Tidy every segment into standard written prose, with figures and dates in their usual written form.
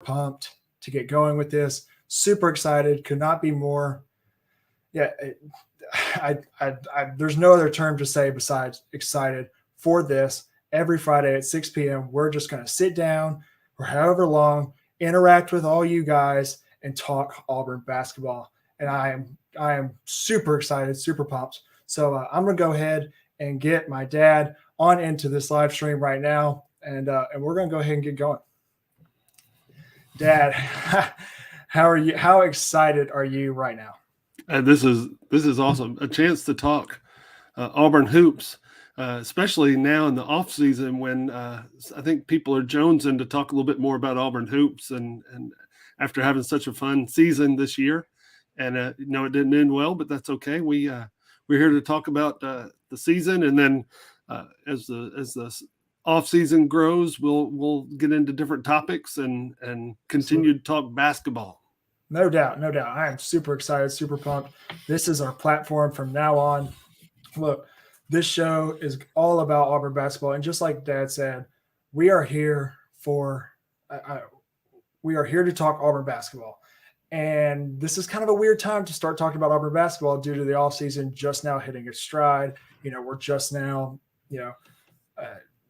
pumped to get going with this. Super excited. Could not be more. Yeah, there's no other term to say besides excited for this. Every Friday at 6 p.m., we're just going to sit down for however long, interact with all you guys, and talk Auburn basketball. And I am super excited, super pumped. So I'm going to go ahead and get my dad on into this live stream right now, and we're going to go ahead and get going. Dad, how are you? How excited are you right now? This is awesome. A chance to talk Auburn hoops, especially now in the off season when I think people are jonesing to talk a little bit more about Auburn hoops, and after having such a fun season this year, and it didn't end well, but that's okay. We're here to talk about the season, and then as the off season grows, we'll get into different topics and continue to talk basketball. No doubt. I am super excited, super pumped. This is our platform from now on. Look, this show is all about Auburn basketball, and just like Dad said, we are here to talk Auburn basketball. And this is kind of a weird time to start talking about Auburn basketball due to the offseason just now hitting its stride. We're just now,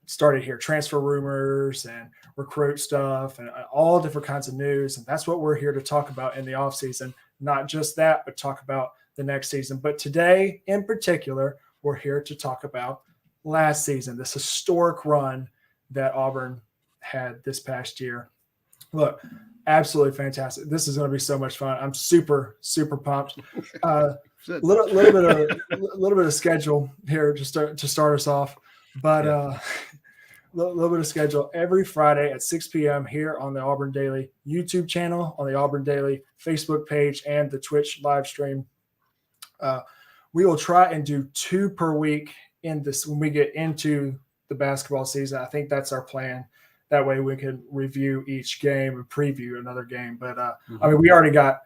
started here, transfer rumors and recruit stuff and all different kinds of news. And that's what we're here to talk about in the offseason. Not just that, but talk about the next season. But today in particular, we're here to talk about last season, this historic run that Auburn had this past year. Look, absolutely fantastic. This is going to be so much fun. I'm super, super pumped. Little bit of schedule here to start us off, but a little bit of schedule every Friday at 6 p.m. here on the Auburn Daily YouTube channel, on the Auburn Daily Facebook page, and the Twitch live stream. We will try and do 2 per week in this when we get into the basketball season. I think that's our plan. That way we can review each game and preview another game. But we already got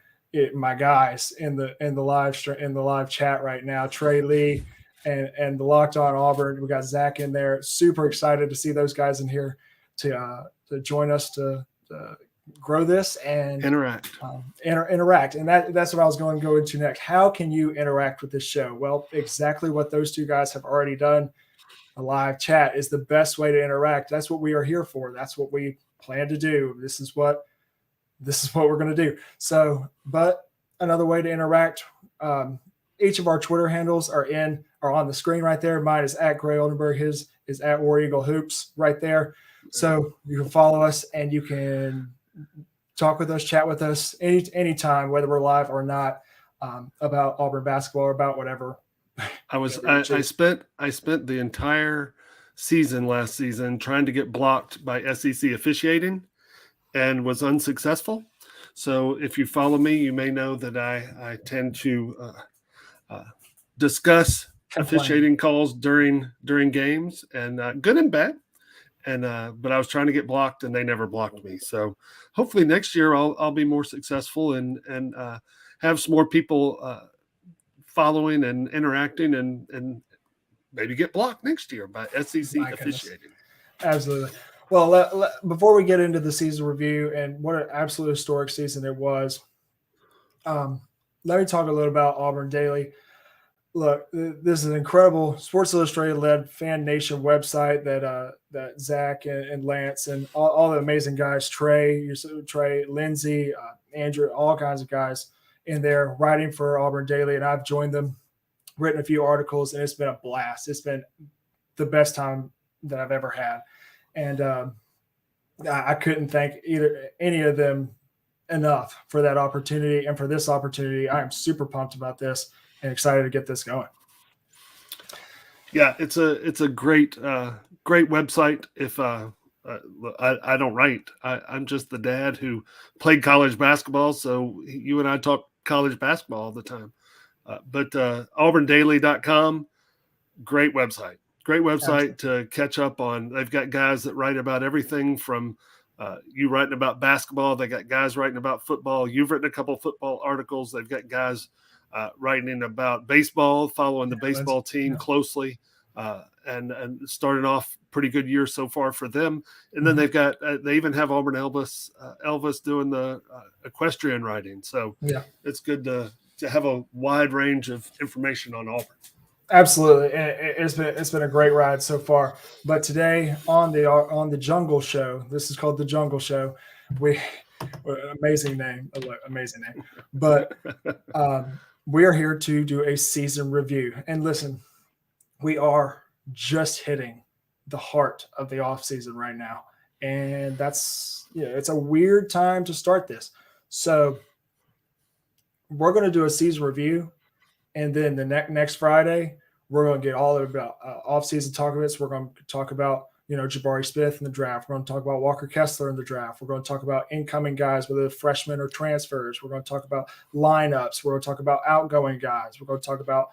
my guys in the live stream, in the live chat right now. Trey Lee and the Locked On Auburn. We got Zach in there. Super excited to see those guys in here to join us to grow this and interact. Interact. And that's what I was going to go into next. How can you interact with this show? Well, exactly what those two guys have already done. A live chat is the best way to interact. That's what we are here for. That's what we plan to do. This is what we're going to do. So, but another way to interact, each of our Twitter handles are on the screen right there. Mine is at Gray Oldenburg. His is at War Eagle Hoops right there. So you can follow us and you can talk with us, chat with us anytime, whether we're live or not, about Auburn basketball or about whatever. I spent the entire season last season trying to get blocked by SEC officiating and was unsuccessful. So if you follow me, you may know that I tend to discuss officiating calls during games, and good and bad. And but I was trying to get blocked and they never blocked me. So hopefully next year I'll be more successful and have some more people following and interacting and maybe get blocked next year by SEC officiating. Absolutely. Well, before we get into the season review and what an absolute historic season it was, let me talk a little about Auburn Daily. Look, this is an incredible Sports Illustrated-led fan nation website that Zach and Lance and all the amazing guys, Trey, Lindsay, Andrew, all kinds of guys in there writing for Auburn Daily, and I've joined them, written a few articles, and it's been a blast. It's been the best time that I've ever had, and I couldn't thank any of them enough for that opportunity and for this opportunity. I am super pumped about this and excited to get this going. Yeah, it's a great website. If I don't write, I'm just the dad who played college basketball, so you and I talk college basketball all the time. But auburndaily.com, great website. Great website to catch up on. They've got guys that write about everything from you writing about basketball. They got guys writing about football. You've written a couple of football articles. They've got guys writing about baseball, following the baseball team closely. and started off pretty good year so far for them. And then they've got they even have Auburn Elvis doing the equestrian riding. So it's good to have a wide range of information on Auburn. Absolutely, it's been a great ride so far. But today on the Jungle Show, this is called the Jungle Show. Amazing name, but we are here to do a season review. And listen, we are just hitting the heart of the off season right now, and that's it's a weird time to start this. So we're going to do a season review, and then the next Friday we're going to get all about off-season talk of it. So we're going to talk about, Jabari Smith in the draft. We're going to talk about Walker Kessler in the draft. We're going to talk about incoming guys, whether they're freshmen or transfers. We're going to talk about lineups. We're going to talk about outgoing guys. We're going to talk about,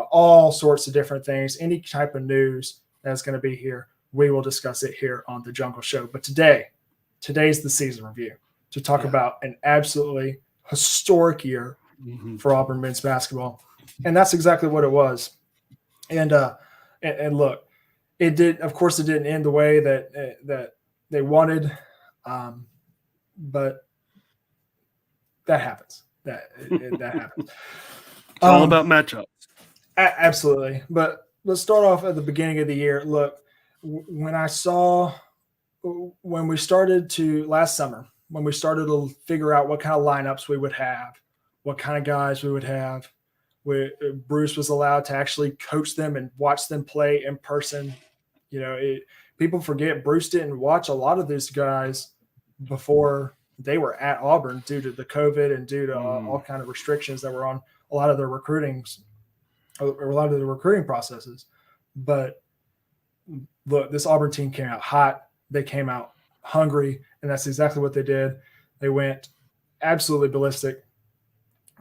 all sorts of different things. Any type of news that's going to be here, we will discuss it here on the Jungle Show. But today's the season review to talk about an absolutely historic year for Auburn men's basketball. And that's exactly what it was. And look, it did. Of course, it didn't end the way that they wanted, but that happens. That happens. It's all about matchups. Absolutely. But let's start off at the beginning of the year. Look, when we started to figure out what kind of lineups we would have, what kind of guys we would have. Bruce was allowed to actually coach them and watch them play in person. People forget Bruce didn't watch a lot of these guys before they were at Auburn due to the COVID and due to all kind of restrictions that were on a lot of their recruiting processes. But look, this Auburn team came out hot. They came out hungry, and that's exactly what they did. They went absolutely ballistic.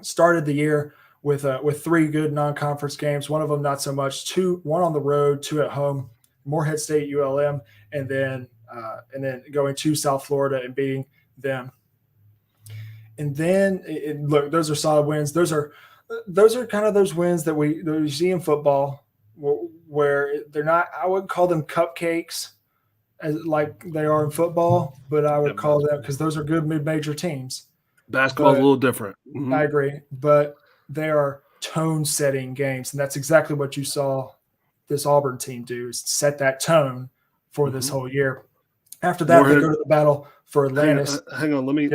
Started the year with 3 good non-conference games. One of them not so much. 1 on the road, 2 at home. Morehead State, ULM, and then going to South Florida and beating them. And then look, those are solid wins. Those are kind of those wins that we see in football where they're not. I wouldn't call them cupcakes like they are in football, but I would call them, because those are good mid-major teams. Basketball's a little different. I agree, but they are tone-setting games, and that's exactly what you saw this Auburn team do, is set that tone for this whole year. After that, they go to the battle for Atlantis. Hang on, let me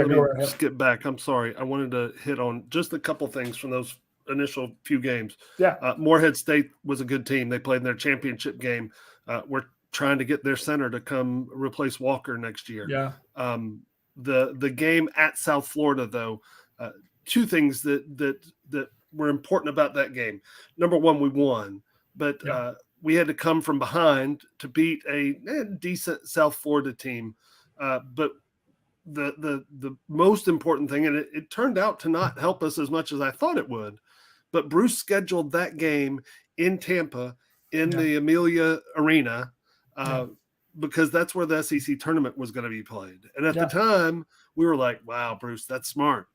skip back. I'm sorry. I wanted to hit on just a couple things from those initial few games. Yeah. Morehead State was a good team. They played in their championship game. We're trying to get their center to come replace Walker next year. Yeah. The game at South Florida, though, 2 things that were important about that game. Number one, we won, but we had to come from behind to beat a decent South Florida team. But the most important thing, and it turned out to not help us as much as I thought it would, but Bruce scheduled that game in Tampa in the Amelia Arena because that's where the SEC tournament was going to be played. And at the time, we were like, wow, Bruce, that's smart.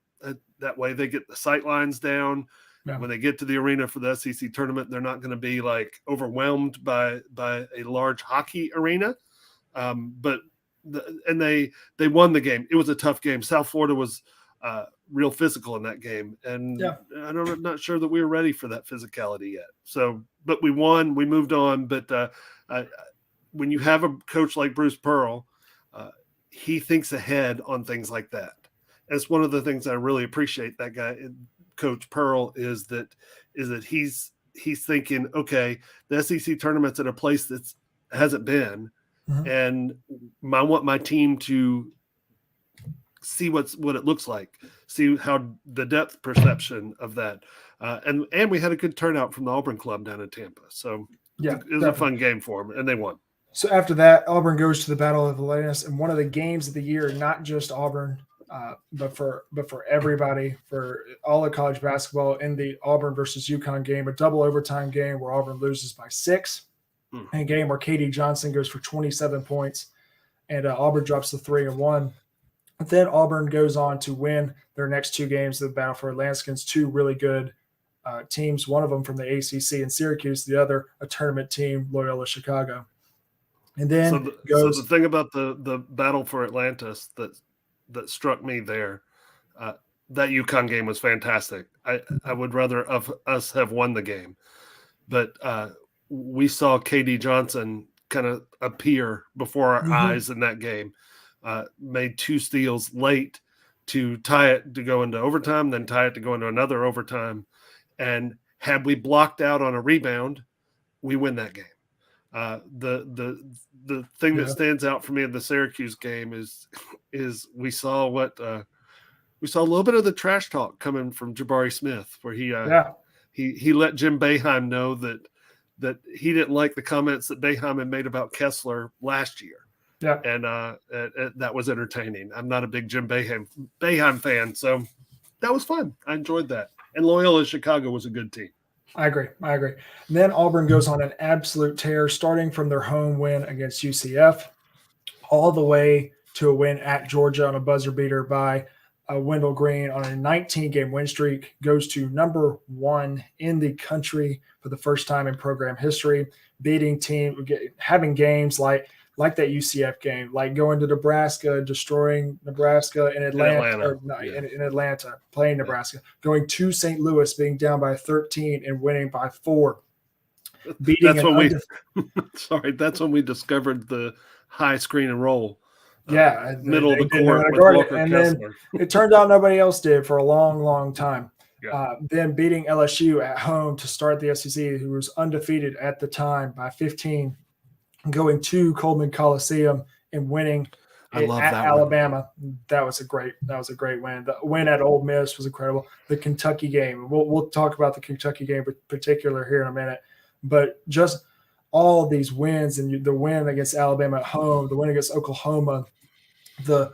That way they get the sight lines down. Yeah. When they get to the arena for the SEC tournament, they're not going to be like overwhelmed by a large hockey arena. But they won the game. It was a tough game. South Florida was real physical in that game, and I'm not sure that we were ready for that physicality yet. So, but we won. We moved on. But when you have a coach like Bruce Pearl, he thinks ahead on things like that. And it's one of the things I really appreciate that guy. Coach Pearl is that he's thinking, okay, the SEC tournament's at a place that hasn't been, and I want my team to see what it looks like, see how the depth perception of that, and we had a good turnout from the Auburn club down in Tampa, so it was a fun game for them, and they won. So after that, Auburn goes to the Battle of Atlantis, and one of the games of the year, not just Auburn. But for everybody, for all of college basketball, in the Auburn versus UConn game, a double overtime game where Auburn loses by 6, a game where Katie Johnson goes for 27 points, and Auburn drops the 3-1. Then Auburn goes on to win their next 2 games of the Battle for Atlantis against 2 really good teams, one of them from the ACC in Syracuse, the other a tournament team, Loyola Chicago. And then so the thing about the battle for Atlantis that struck me there, that UConn game was fantastic. I would rather of us have won the game, but we saw KD Johnson kind of appear before our eyes in that game. Made 2 steals late to tie it to go into overtime, then tie it to go into another overtime. And had we blocked out on a rebound, we win that game. The thing that stands out for me in the Syracuse game is we saw a little bit of the trash talk coming from Jabari Smith, where he let Jim Boeheim know that he didn't like the comments that Boeheim had made about Kessler last year. Yeah. And that was entertaining. I'm not a big Jim Boeheim fan, so that was fun. I enjoyed that. And Loyola Chicago was a good team. I agree. And then Auburn goes on an absolute tear, starting from their home win against UCF all the way to a win at Georgia on a buzzer beater by Wendell Green on a 19-game win streak, goes to number 1 in the country for the first time in program history, beating having games like that UCF game, like going to Nebraska, destroying Nebraska in Atlanta, playing Nebraska, going to St. Louis, being down by 13 and winning by 4. That's when we discovered the high screen and roll. Middle of the court with Walker and Kessler. Then it turned out nobody else did for a long, long time. Yeah. Then beating LSU at home to start the SEC, who was undefeated at the time, by 15. Going to Coleman Coliseum and winning at Alabama. That was a great win. The win at Ole Miss was incredible. The Kentucky game. We'll talk about the Kentucky game in particular here in a minute. But just all these wins, and the win against Alabama at home, the win against Oklahoma, the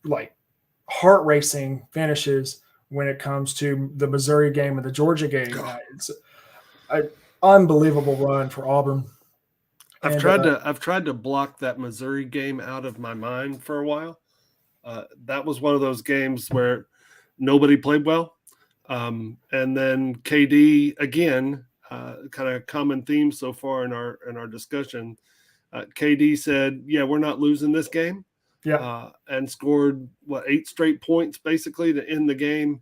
like heart racing finishes when it comes to the Missouri game and the Georgia game. It's an unbelievable run for Auburn. I've tried to block that Missouri game out of my mind for a while. That was one of those games where nobody played well. And then KD, again, kind of common theme so far in our discussion. KD said, "Yeah, we're not losing this game." Yeah, and scored 8 straight points basically to end the game.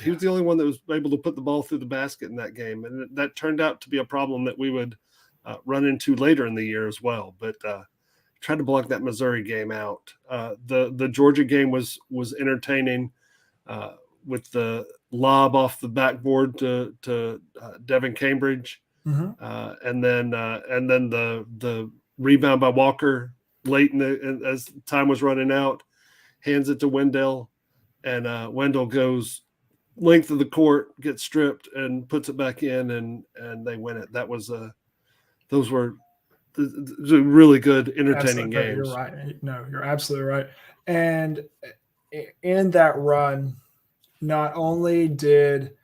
He was the only one that was able to put the ball through the basket in that game, and that turned out to be a problem that we would run into later in the year as well. But tried to block that Missouri game out. The Georgia game was entertaining with the lob off the backboard to Devin Cambridge, and then the rebound by Walker late as time was running out, hands it to Wendell, and Wendell goes length of the court, gets stripped, and puts it back in, and they win it. That was those were really good, entertaining games. You're right. No, you're absolutely right. And in that run, not only did,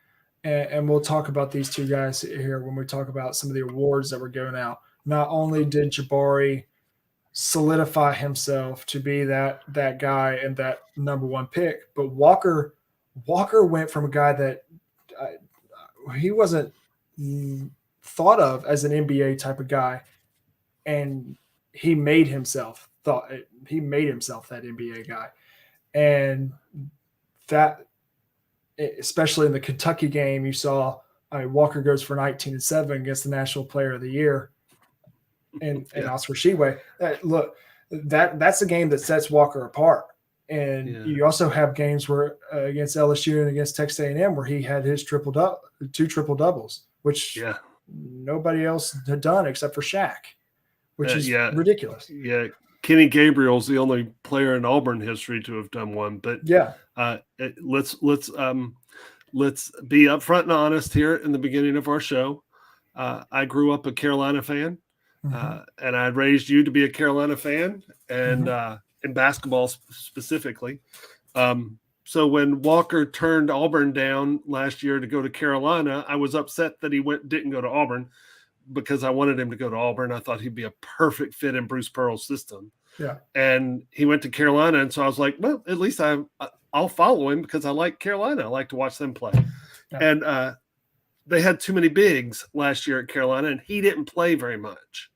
and we'll talk about these two guys here when we talk about some of the awards that were going out, not only did Jabari solidify himself to be that guy and that number 1 pick, but Walker went from a guy that he wasn't thought of as an NBA type of guy, and he made himself that NBA guy. And that, especially in the Kentucky game, you saw Walker goes for 19-7 against the National Player of the Year and Oscar Tshiebwe. Look, that's a game that sets Walker apart. And you also have games where against LSU and against Texas A&M where he had his two triple doubles, which nobody else had done except for Shaq, which is ridiculous. Yeah, Kenny Gabriel's the only player in Auburn history to have done one. But let's be upfront and honest here in the beginning of our show. I grew up a Carolina fan, and I raised you to be a Carolina fan, and in basketball specifically. So when Walker turned Auburn down last year to go to Carolina, I was upset that he didn't go to Auburn, because I wanted him to go to Auburn. I thought he'd be a perfect fit in Bruce Pearl's system. Yeah. And he went to Carolina. And so I was like, well, at least I'll follow him because I like Carolina. I like to watch them play. Yeah. And they had too many bigs last year at Carolina, and he didn't play very much.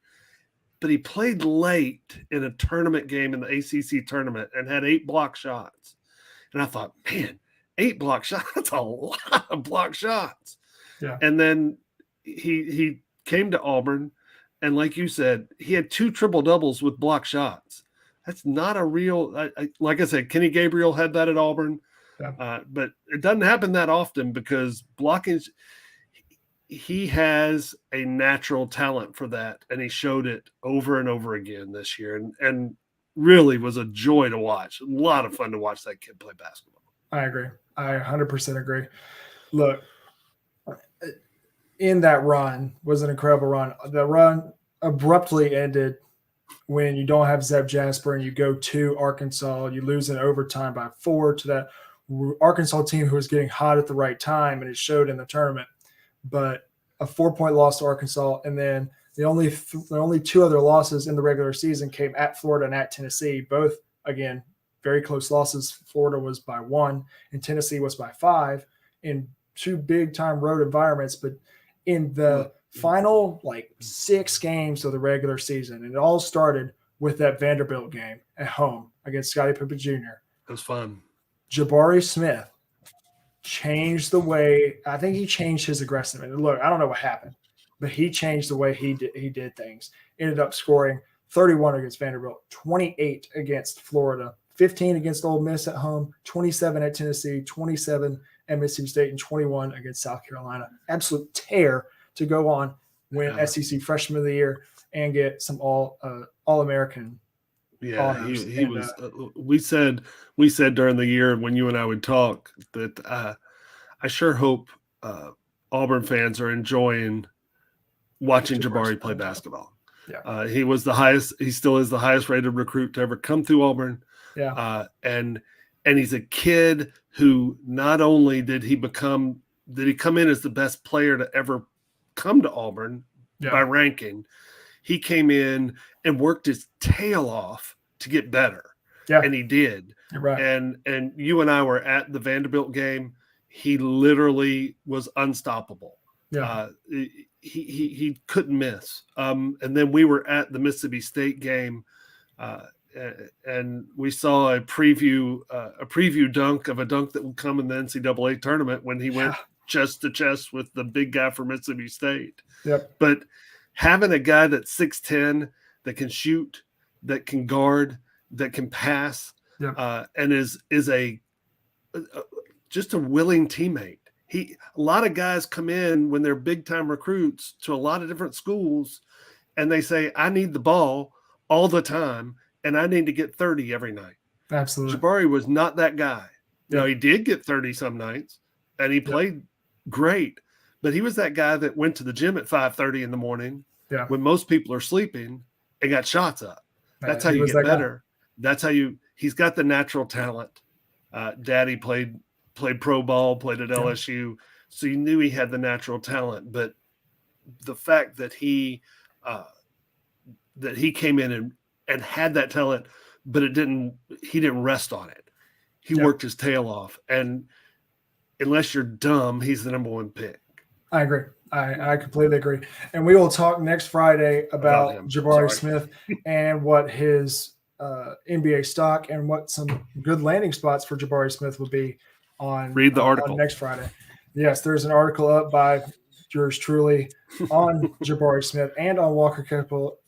But he played late in a tournament game in the ACC tournament and had 8 block shots. And I thought, man, 8 block shots, that's a lot of block shots. Yeah. And then he came to Auburn, and like you said, he had 2 triple doubles with block shots. That's not a real, like I said, Kenny Gabriel had that at Auburn. Yeah. But it doesn't happen that often because blocking, he has a natural talent for that, and he showed it over and over again this year, and really was a joy to watch. A lot of fun to watch that kid play basketball. I agree. I 100% agree. Look, in that run was an incredible run. The run abruptly ended when you don't have Zeb Jasper and you go to Arkansas. You lose in overtime by 4 to that Arkansas team who was getting hot at the right time, and it showed in the tournament. But a 4-point loss to Arkansas, and then the only 2 other losses in the regular season came at Florida and at Tennessee. Both, again, very close losses. Florida was by 1, and Tennessee was by 5 in 2 big-time road environments. But in the final, 6 games of the regular season, and it all started with that Vanderbilt game at home against Scottie Pippen Jr. It was fun. Jabari Smith changed the way – I think he changed his aggressiveness. Look, I don't know what happened, but he changed the way he did things. Ended up scoring 31 against Vanderbilt, 28 against Florida, 15 against Ole Miss at home, 27 at Tennessee, 27 at Mississippi State, and 21 against South Carolina. Absolute tear to go on, win SEC Freshman of the Year, and get some All-American. Yeah, he was. We said during the year when you and I would talk that I sure hope Auburn fans are enjoying watching Jabari play basketball. Yeah, he was the highest. He still is the highest rated recruit to ever come through Auburn. Yeah, and he's a kid who not only did he come in as the best player to ever come to Auburn by ranking. He came in and worked his tail off to get better. Yeah. And he did. You're right. And you and I were at the Vanderbilt game. He literally was unstoppable. Yeah. He couldn't miss. And then we were at the Mississippi State game, and we saw a preview dunk of a dunk that would come in the NCAA tournament when he went chest to chest with the big guy from Mississippi State. Yep. But having a guy that's 6'10", that can shoot, that can guard, that can pass, and is just a willing teammate. A lot of guys come in when they're big time recruits to a lot of different schools, and they say, "I need the ball all the time, and I need to get 30 every night." Absolutely. Jabari was not that guy. Now, he did get 30 some nights, and he played great. But he was that guy that went to the gym at 5:30 in the morning when most people are sleeping and got shots up. That's how you get better. That's how he's got the natural talent. Daddy played pro ball, played at LSU. So you knew he had the natural talent. But the fact that he came in and had that talent, but he didn't rest on it. He worked his tail off. And unless you're dumb, he's the number 1 pick. I agree. I completely agree. And we will talk next Friday about Jabari Smith and what his NBA stock and what some good landing spots for Jabari Smith will be on. Read the article on next Friday. Yes, there's an article up by yours truly on Jabari Smith and on Walker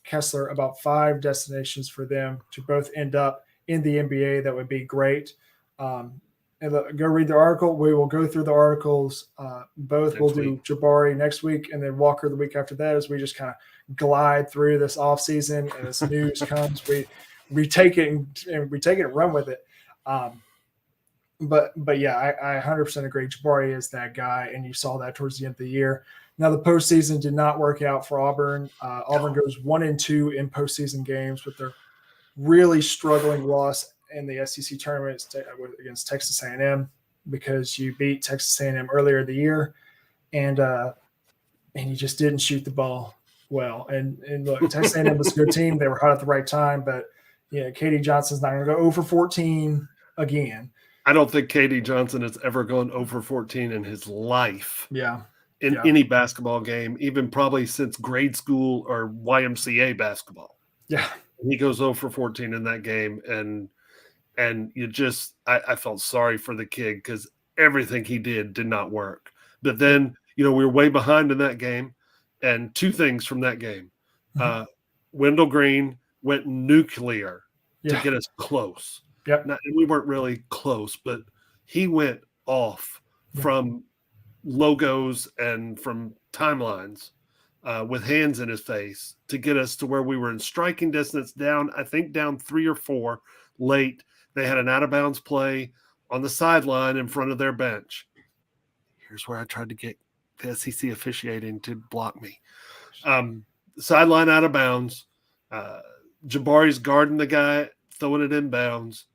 Kessler about 5 destinations for them to both end up in the NBA. That would be great. And go read the article. We will go through the articles. Both we'll do Jabari next week and then Walker the week after that as we just kind of glide through this off season and as news comes, we take it and run with it. But yeah, I 100% agree. Jabari is that guy, and you saw that towards the end of the year. Now the postseason did not work out for Auburn. Auburn goes 1-2 in postseason games with their really struggling loss in the SEC tournament against Texas A&M, because you beat Texas A&M earlier in the year, and you just didn't shoot the ball well. And look, Texas A&M was a good team; they were hot at the right time, but Katie Johnson's not going to go 0 for 14 again. I don't think KD Johnson has ever gone over 14 in his life. Yeah. In any basketball game, even probably since grade school or YMCA basketball. Yeah. He goes 0 for 14 in that game. And you just, I felt sorry for the kid because everything he did not work. But then, we were way behind in that game. And two things from that game. Wendell Green went nuclear to get us close. Yep. And we weren't really close, but he went off from logos and from timelines with hands in his face to get us to where we were in striking distance down 3 or 4 late. They had an out of bounds play on the sideline in front of their bench. Here's where I tried to get the SEC officiating to block me. Sideline out of bounds. Jabari's guarding the guy, throwing it in bounds.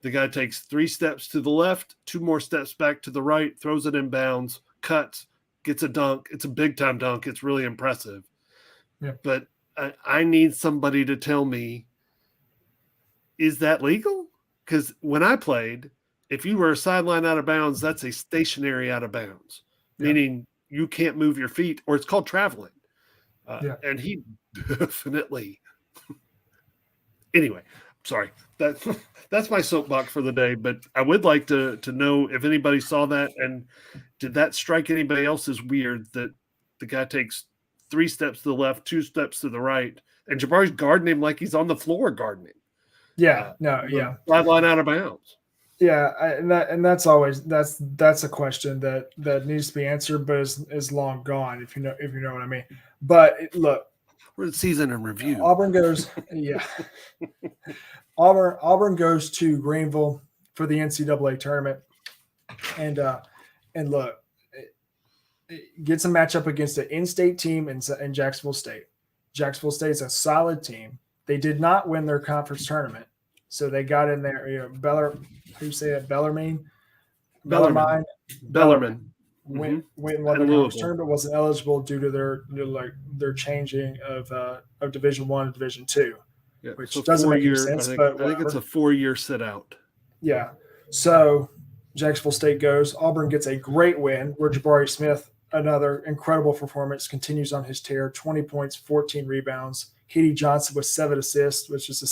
The guy takes 3 steps to the left, 2 more steps back to the right, throws it in bounds, cuts, gets a dunk. It's a big-time dunk. It's really impressive. Yeah. But I need somebody to tell me, is that legal? Because when I played, if you were a sideline out of bounds, that's a stationary out of bounds, meaning you can't move your feet, or it's called traveling. And he definitely – anyway, sorry. That's my soapbox for the day, but I would like to know if anybody saw that, and did that strike anybody else as weird that the guy takes 3 steps to the left, 2 steps to the right, and Jabari's guarding him like he's on the floor guarding him. Sideline out of bounds. Yeah, and that's always that's a question that needs to be answered, but is long gone if you know what I mean. But look, we're in season in review. Auburn goes, Auburn goes to Greenville for the NCAA tournament, and look, it gets a matchup against an in-state team in Jacksonville State. Jacksonville State is a solid team. They did not win their conference tournament, so they got in there. Bellarmine. Went and won the conference tournament, wasn't eligible due to their changing of Division I to Division II, which doesn't make any sense. I think it's a 4-year sit out. Yeah. So Jacksonville State goes. Auburn gets a great win where Jabari Smith, another incredible performance, continues on his tear, 20 points, 14 rebounds. KD Johnson with 7 assists, which was the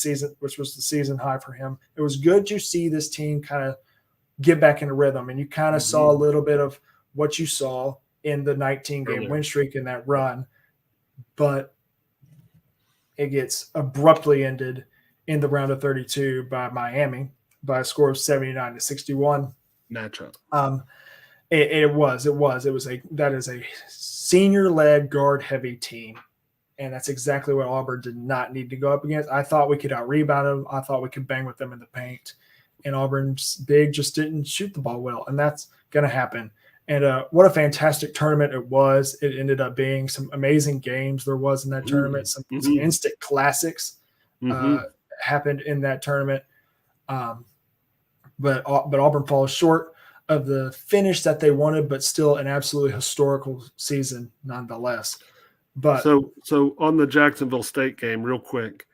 season high for him. It was good to see this team kind of get back into rhythm, and you kind of saw a little bit of what you saw in the 19-game win streak in that run, but it gets abruptly ended in the round of 32 by Miami by a score of 79-61. Natural. That is a senior-led guard-heavy team. And that's exactly what Auburn did not need to go up against. I thought we could out-rebound them. I thought we could bang with them in the paint. And Auburn's big just didn't shoot the ball well. And that's going to happen. And what a fantastic tournament it was. It ended up being some amazing games there was in that tournament. Some instant classics happened in that tournament. But Auburn falls short of the finish that they wanted, but still an absolutely historical season nonetheless. But so on the Jacksonville State game, real quick,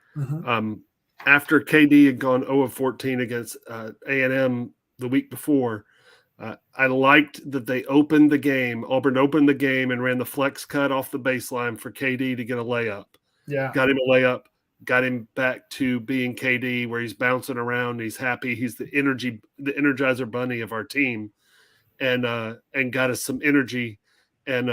after KD had gone 0 of 14 against A&M the week before, I liked that they opened the game. Auburn opened the game and ran the flex cut off the baseline for KD to get a layup. Yeah, got him a layup, got him back to being KD, where he's bouncing around. He's happy. He's the Energizer Bunny of our team, and got us some energy, and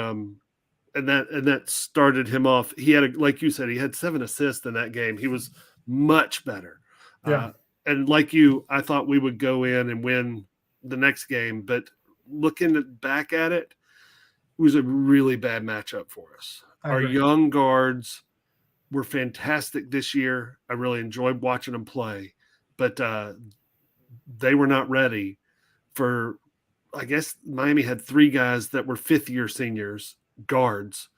that started him off. He had, like you said, he had 7 assists in that game. He was much better. Yeah. And like you, I thought we would go in and win the next game, but looking back at it, it was a really bad matchup for us. Our young guards were fantastic this year. I really enjoyed watching them play, but they were not ready for, I guess Miami had 3 guys that were 5th-year seniors, guards,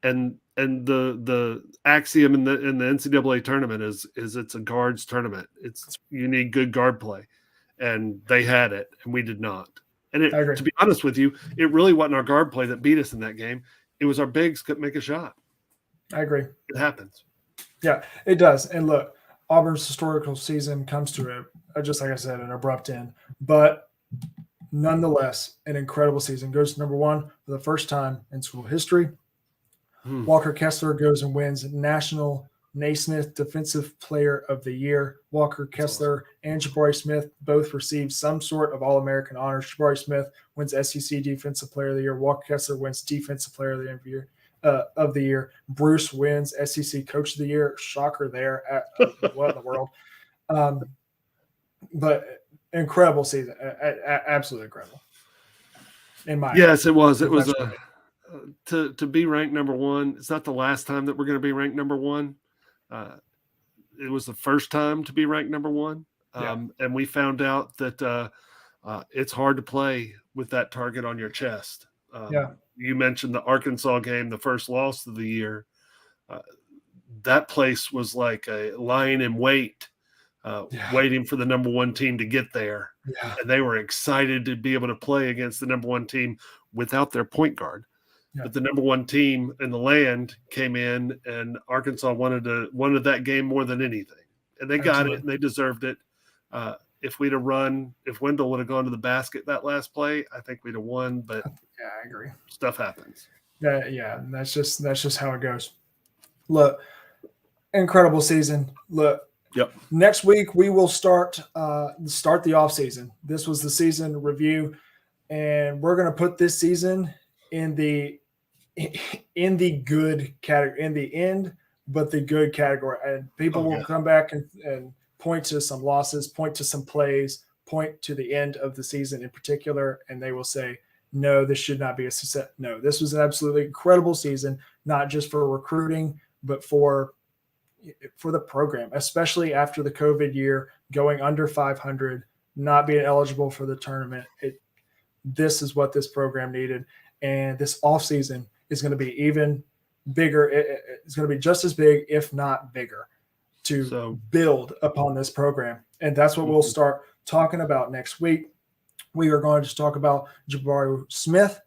and the axiom in the NCAA tournament is it's a guards tournament. You need good guard play, and they had it, and we did not. And to be honest with you, it really wasn't our guard play that beat us in that game. It was our bigs couldn't make a shot. I agree. It happens. Yeah, it does. And look, Auburn's historical season comes to just like I said, an abrupt end. But nonetheless, an incredible season. Goes to number one for the first time in school history. Walker Kessler goes and wins National Naismith Defensive Player of the Year. Walker Kessler and Jabari Smith both received some sort of All-American honors. Jabari Smith wins SEC Defensive Player of the Year. Walker Kessler wins Defensive Player of the Year. Bruce wins SEC Coach of the Year. Shocker there. What in the world? But incredible season. Absolutely incredible. Yes, it was. It was to be ranked number one. It's not the last time that we're going to be ranked number one. It was the first time to be ranked number one. And we found out that it's hard to play with that target on your chest. You mentioned the Arkansas game, the first loss of the year. That place was like a lion in wait, waiting for the number one team to get there. And they were excited to be able to play against the number one team without their point guard. But the number one team in the land came in, and Arkansas wanted that game more than anything. And they got it, and they deserved it. If Wendell would have gone to the basket that last play, I think we'd have won. But I agree. Stuff happens. That's just how it goes. Look, incredible season. Look, next week we will start the off season. This was the season review, and we're going to put this season in the good category, in the end, but the good category. And people will come back and point to some losses, point to some plays, point to the end of the season in particular, and they will say, no, this should not be a success. No, this was an absolutely incredible season, not just for recruiting, but for the program, especially after the COVID year, going under 500, not being eligible for the tournament. This is what this program needed. And this offseason is going to be even bigger. It's going to be just as big, if not bigger, to build upon this program. And that's what we'll start talking about next week. We are going to just talk about Jabari Smith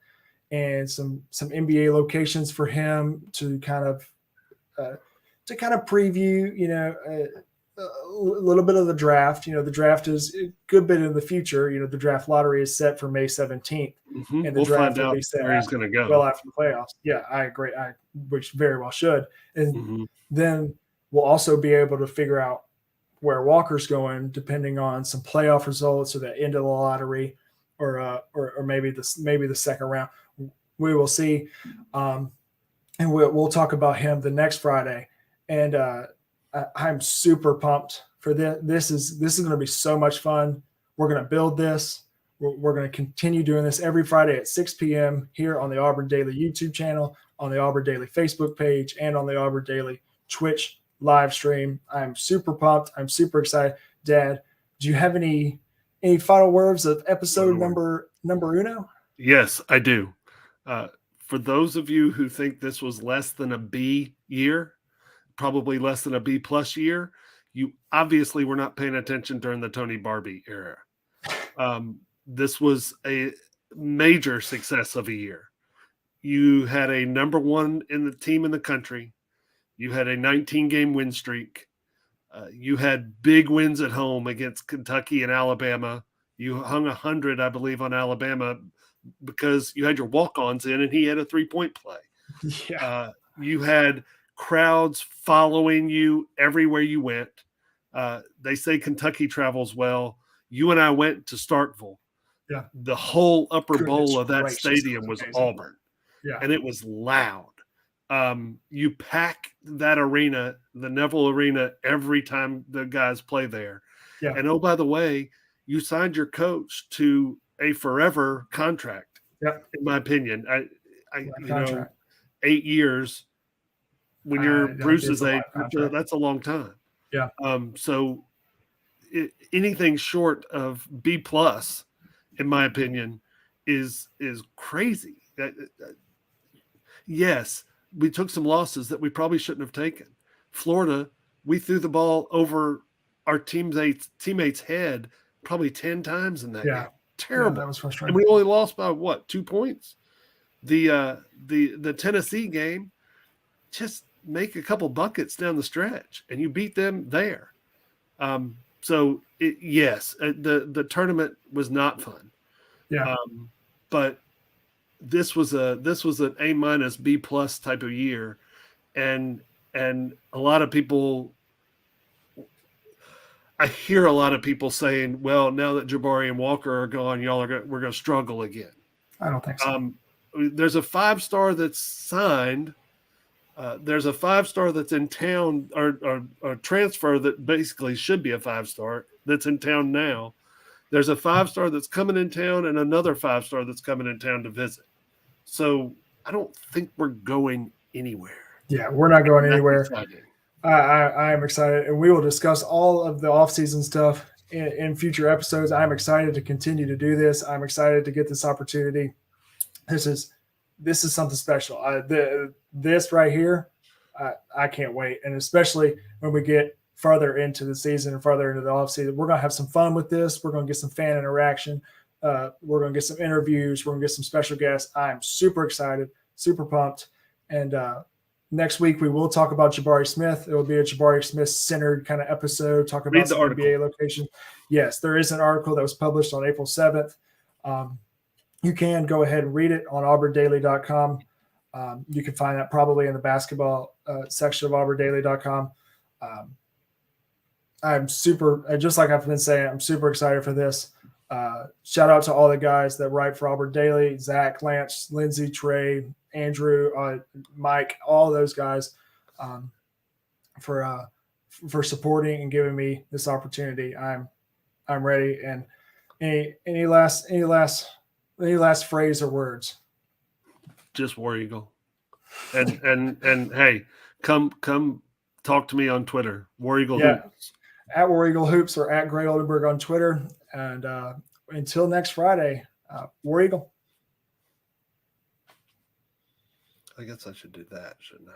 and some NBA locations for him to kind of preview, a little bit of the draft. The draft is a good bit in the future. The draft lottery is set for May 17th. And the draft will be set where he's going to go well after the playoffs. Yeah, I agree. Which very well should. And then we'll also be able to figure out where Walker's going, depending on some playoff results or the end of the lottery, or maybe the second round. We will see, and we'll talk about him the next Friday. And I'm super pumped for this. This is going to be so much fun. We're going to build this. We're going to continue doing this every Friday at 6 p.m. here on the Auburn Daily YouTube channel, on the Auburn Daily Facebook page, and on the Auburn Daily Twitch live stream. I'm super pumped. I'm super excited. Dad, do you have any final words of episode number uno? Yes, I do. For those of you who think this was less than a B year, probably less than a B plus year, you obviously were not paying attention during the Tony Barbie era. This was a major success of a year. You had a number one in the team in the country. You had a 19-game win streak. You had big wins at home against Kentucky and Alabama. You hung 100, I believe, on Alabama because you had your walk-ons in and he had a three-point play. You had crowds following you everywhere you went. They say Kentucky travels well. You and I went to Starkville. The whole upper bowl of that stadium was Auburn. And it was loud. You pack that arena, the Neville Arena, every time the guys play there. And oh, by the way, you signed your coach to a forever contract. In my opinion, I 8 years when you're Bruce's age, that's a long time. So anything short of B plus, in my opinion, is crazy. Yes, we took some losses that we probably shouldn't have taken. Florida, we threw the ball over our teammates' head probably 10 times in that game. Terrible. That was frustrating. And we only lost by 2 points? The Tennessee game, just make a couple buckets down the stretch, and you beat them there. So yes, the tournament was not fun. Yeah. But this was an A- B+ type of year, and a lot of people. I hear a lot of people saying, "Well, now that Jabari and Walker are gone, we're going to struggle again." I don't think so. There's a 5-star that's signed. There's a 5-star that's in town, or a transfer that basically should be a 5-star that's in town now. There's a 5-star that's coming in town and another 5-star that's coming in town to visit. So I don't think we're going anywhere. Yeah, we're not going That's anywhere. exciting. I am excited, and we will discuss all of the offseason stuff in future episodes. I'm excited to continue to do this. I'm excited to get this opportunity. This is something special. This right here, I can't wait, and especially when we get further into the season and further into the offseason, we're gonna have some fun with this. We're gonna get some fan interaction. We're gonna get some interviews. We're gonna get some special guests. I'm super excited, super pumped, and next week we will talk about Jabari Smith. It will be a Jabari Smith centered kind of episode, talking about some NBA location. Yes, there is an article that was published on April 7th. You can go ahead and read it on auburndaily.com. You can find that probably in the basketball section of auburndaily.com. I'm super, just like I've been saying, I'm super excited for this. Shout out to all the guys that write for Auburn Daily: Zach, Lance, Lindsay, Trey, Andrew, Mike, all those guys, for supporting and giving me this opportunity. I'm ready. And any last phrase or words? Just War Eagle, and hey, come talk to me on Twitter. War Eagle Hoops. At War Eagle Hoops or at Gray Oldenburg on Twitter. And until next Friday, War Eagle. I guess I should do that, shouldn't I?